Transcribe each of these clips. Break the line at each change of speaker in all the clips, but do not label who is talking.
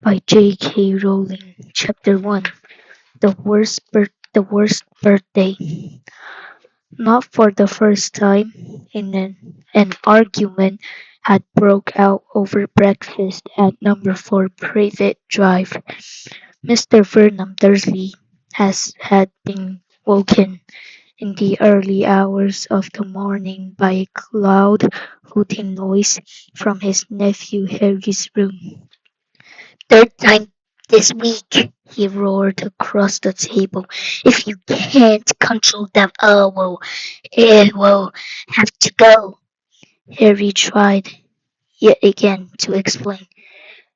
by J.K. Rowling. Chapter 1. The worst birthday. Not for the first time, an argument had broke out over breakfast at number 4 Privet Drive. Mr. Vernon Dursley had been woken in the early hours of the morning by a loud hooting noise from his nephew Harry's room. "Third time this week," he roared across the table. "If you can't control that owl, it will have to go." Harry tried yet again to explain.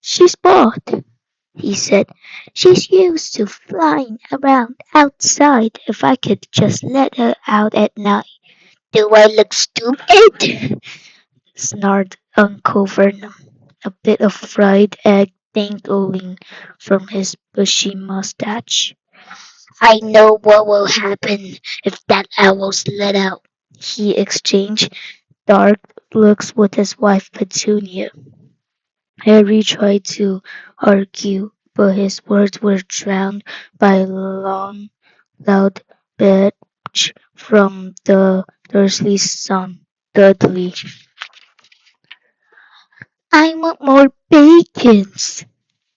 "She's bored," he said. "She's used to flying around outside. If I could just let her out at night." "Do I look stupid?" snarled Uncle Vernon, a bit of fried egg dangling from his bushy mustache. "I know what will happen if that owl's let out." He exchanged dark looks with his wife Petunia. Harry tried to argue, but his words were drowned by a long, loud belch from the Dursley's son, Dudley. "I want more bacons."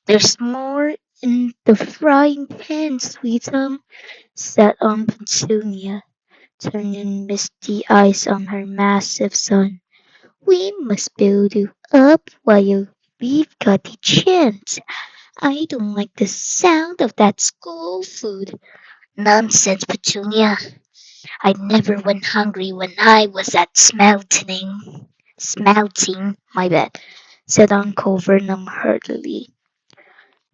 "There's more in the frying pan, sweetheart," said Aunt Petunia, turning misty eyes on her massive son. "We must build you up while we've got the chance. I don't like the sound of that school food." "Nonsense, Petunia. I never went hungry when I was at Smelting, my bad," said Uncle Vernon heartily.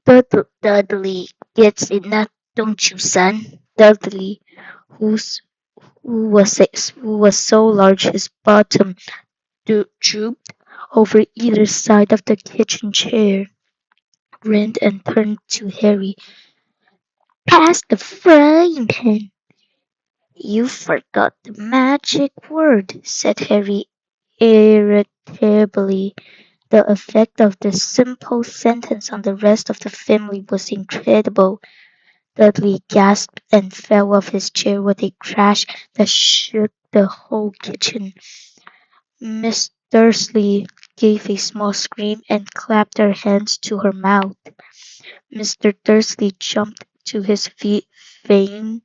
Dudley gets it now, don't you, son?" Dudley, whose who was so large his bottom drooped over either side of the kitchen chair, grinned and turned to Harry. "Pass the frying pan." "You forgot the magic word," said Harry irritably. The effect of this simple sentence on the rest of the family was incredible. Dudley gasped and fell off his chair with a crash that shook the whole kitchen. Miss Dursley gave a small scream and clapped her hands to her mouth. Mr. Dursley jumped to his feet, vein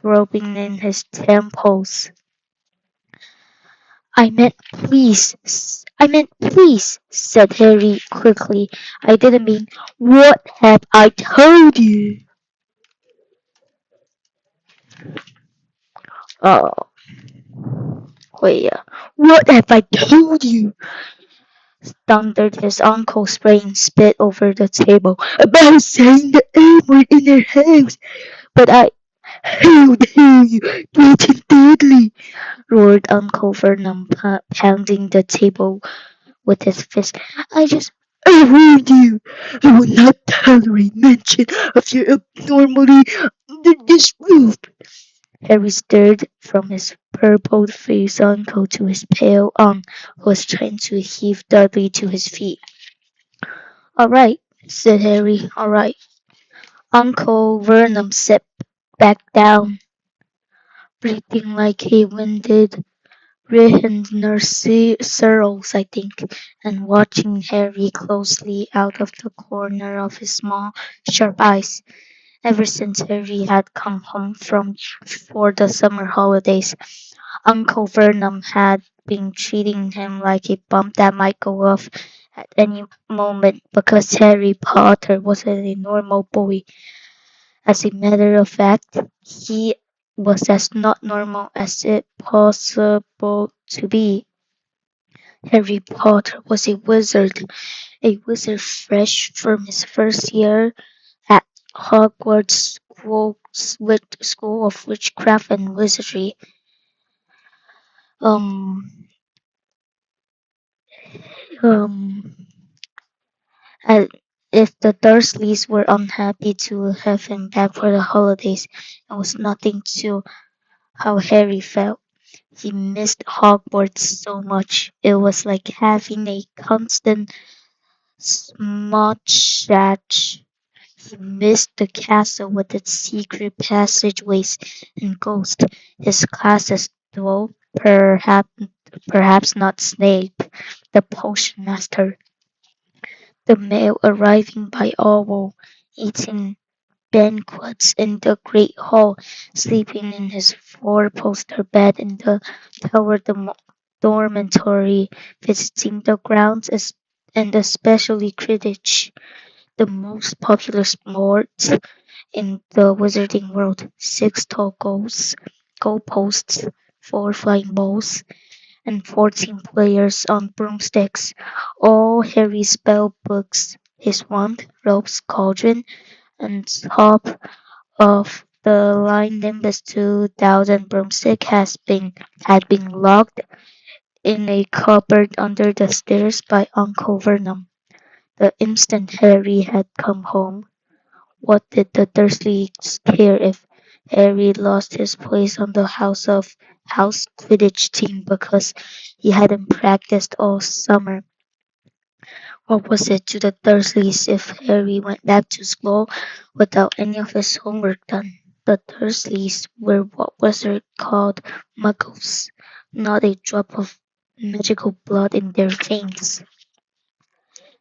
throbbing in his temples. I meant please," said Harry quickly. "I didn't mean, what have I told you?" Oh, wait, what have I told you? Thundered his uncle, spraying spit over the table. "About saying the N-word in their house. But how dare you, Great Dudley!" roared Uncle Vernon, pounding the table with his fist. "I warned you. I will not tolerate mention of your abnormality under this roof." Harry stared from his purple-faced uncle to his pale aunt, who was trying to heave Dudley to his feet. "All right," said Harry. "All right." Uncle Vernon sat back down, breathing like a winded rhinoceros, I think, and watching Harry closely out of the corner of his small, sharp eyes. Ever since Harry had come home for the summer holidays, Uncle Vernon had been treating him like a bomb that might go off at any moment because Harry Potter wasn't a normal boy. As a matter of fact, he was as not normal as it possible to be. Harry Potter was a wizard fresh from his first year at Hogwarts School of Witchcraft and Wizardry. Um, um, and if the Dursleys were unhappy to have him back for the holidays, it was nothing to how Harry felt. He missed Hogwarts so much. It was like having a constant Much that he missed the castle with its secret passageways and ghosts. His classes, though, perhaps not Snape, the potion master. The mail arriving by owl, eating banquets in the great hall, sleeping in his four-poster bed in the tower dormitory, visiting the grounds and especially Quidditch, the most popular sport in the wizarding world. Six tall goalposts, four flying balls, and 14 players on broomsticks. All Harry's spell books, his wand, ropes, cauldron, and top of the line Nimbus 2000 broomstick had been locked in a cupboard under the stairs by Uncle Vernon. The instant Harry had come home, what did the Dursleys care if Harry lost his place on the house Quidditch team because he hadn't practiced all summer? What was it to the Dursleys if Harry went back to school without any of his homework done? The Dursleys were what wizards called muggles, not a drop of magical blood in their veins.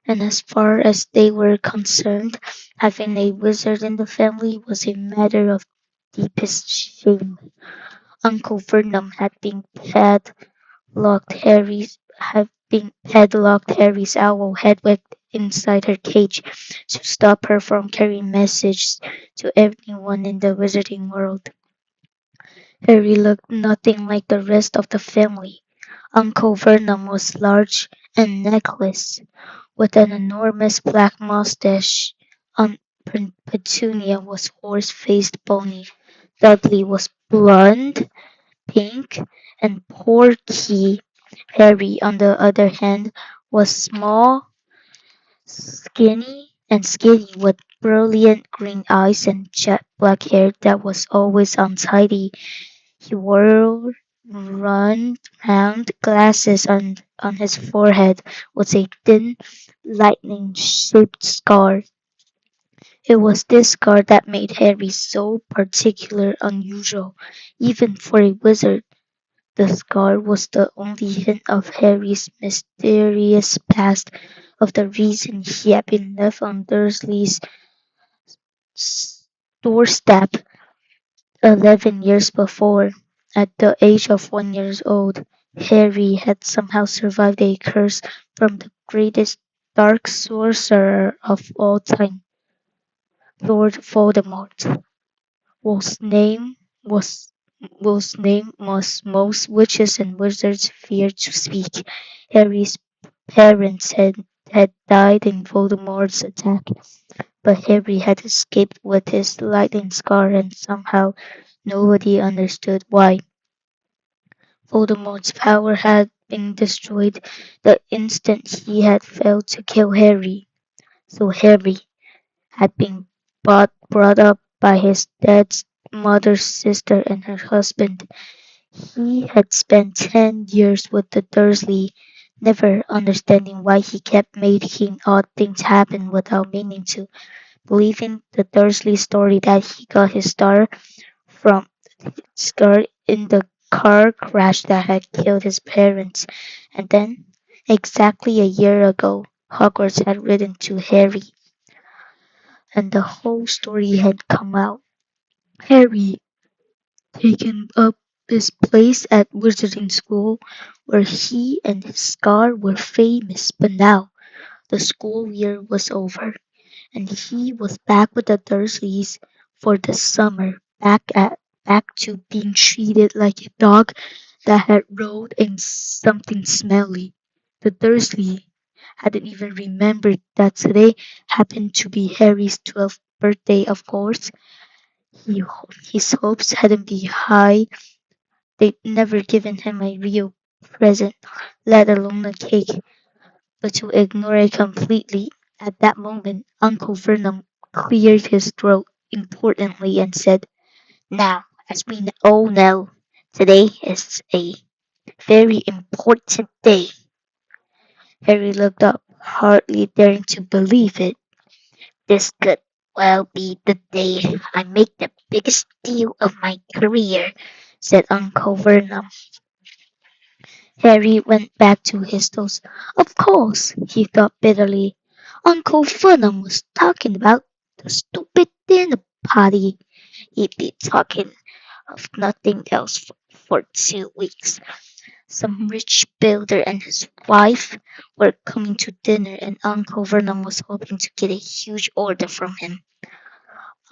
And as far as they were concerned, having a wizard in the family was a matter of deepest shame. Uncle Vernon had been padlocked Harry's owl Hedwig inside her cage to stop her from carrying messages to everyone in the wizarding world. Harry looked nothing like the rest of the family. Uncle Vernon was large and necklaced, with an enormous black mustache. Aunt Petunia was horse-faced bony. Dudley was blonde, pink, and porky. Harry, on the other hand, was small, skinny with brilliant green eyes and jet black hair that was always untidy. He wore round glasses on his forehead with a thin, lightning-shaped scar. It was this scar that made Harry so particular unusual, even for a wizard. The scar was the only hint of Harry's mysterious past, of the reason he had been left on Dursley's doorstep 11 years before. At the age of 1 year old, Harry had somehow survived a curse from the greatest dark sorcerer of all time, Lord Voldemort, whose name was whose name was most witches and wizards feared to speak. Harry's parents had died in Voldemort's attack, but Harry had escaped with his lightning scar, and somehow nobody understood why. Voldemort's power had been destroyed the instant he had failed to kill Harry. So Harry had been brought up by his dad's mother's sister and her husband. He had spent 10 years with the Dursley, never understanding why he kept making odd things happen without meaning to, believing the Dursley story that he got his from star in the car crash that had killed his parents. And then, exactly a year ago, Hogwarts had written to Harry, and the whole story had come out. Harry taken up his place at Wizarding School, where he and his scar were famous. But now the school year was over, and he was back with the Dursleys for the summer, back to being treated like a dog that had rolled in something smelly. The Dursley hadn't even remembered that today happened to be Harry's 12th birthday, of course. He, his hopes hadn't been high. They'd never given him a real present, let alone a cake. But to ignore it completely, at that moment, Uncle Vernon cleared his throat importantly and said, "Now, as we all know, today is a very important day." Harry looked up. hardly daring to believe it. This could well be the day I make the biggest deal of my career, said Uncle Vernon. Harry went back to his toast. Of course, he thought bitterly. Uncle Vernon was talking about the stupid dinner party. He'd be talking of nothing else for 2 weeks. Some rich builder and his wife were coming to dinner, and Uncle Vernon was hoping to get a huge order from him.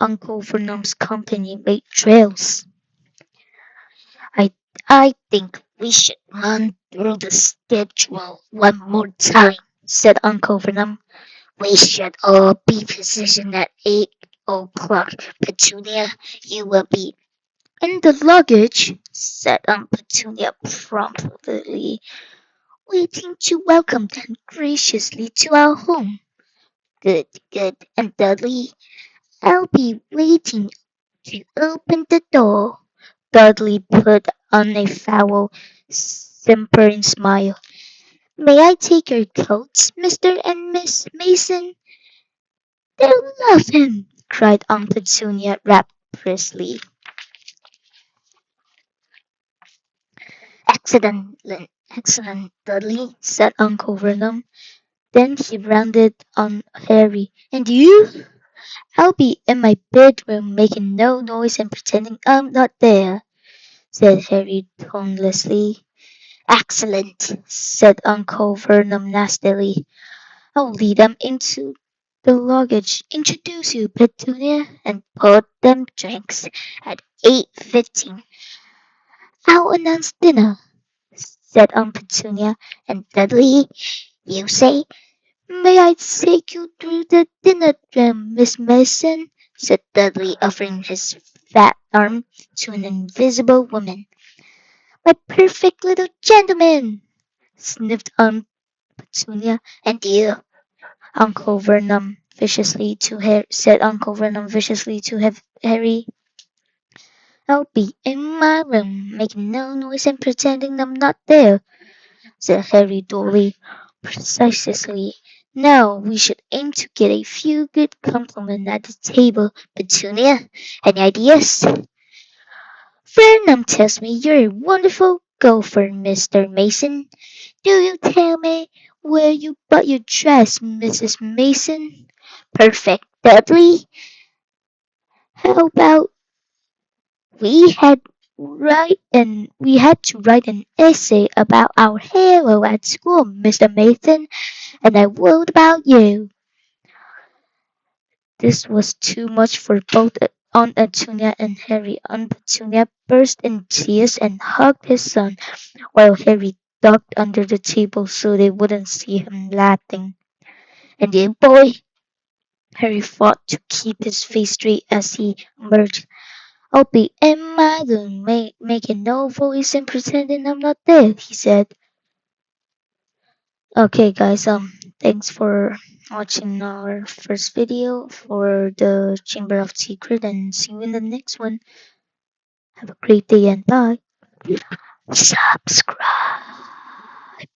Uncle Vernon's company made trails. I I think we should run through the schedule one more time, said Uncle Vernon. We should all be positioned at 8 o'clock. Petunia, you will be in the luggage, said Aunt Petunia promptly, waiting to welcome them graciously to our home. Good, good. And Dudley, I'll be waiting to open the door. Dudley put on a foul, simpering smile. May I take your coats, Mr. and Miss Mason? They'll love him, cried Aunt Petunia rapturously. Excellent, excellent, Dudley, said Uncle Vernon. Then he rounded on Harry. And you? I'll be in my bedroom making no noise and pretending I'm not there, said Harry tonelessly. Excellent, said Uncle Vernon nastily. I'll lead them into the luggage, introduce you, Petunia, and put them drinks. At 8:15, I'll announce dinner, said Aunt Petunia, and Dudley, you say, may I take you through the dinner tram, Miss Mason, said Dudley, offering his fat arm to an invisible woman. My perfect little gentleman, sniffed Aunt Petunia, and you, Uncle Vernon viciously to Harry, said Uncle Vernon viciously to Harry. I'll be in my room, making no noise and pretending I'm not there, said Harry dully. Precisely. Now we should aim to get a few good compliments at the table. Petunia, any ideas? Vernon tells me you're a wonderful golfer, Mr. Mason. Do you tell me where you bought your dress, Mrs. Mason? Perfect, Dudley. How about we had to write an essay about our hero at school, Mr. Mason, and I wrote about you. This was too much for both Aunt Petunia and Harry. Aunt Petunia burst into tears and hugged his son, while Harry ducked under the table so they wouldn't see him laughing. And the boy, Harry fought to keep his face straight as he emerged. I'll be in my room, making no voice and pretending I'm not there, he said. Okay, guys, thanks for watching our first video for the Chamber of Secret, and see you in the next one. Have a great day and bye. Subscribe.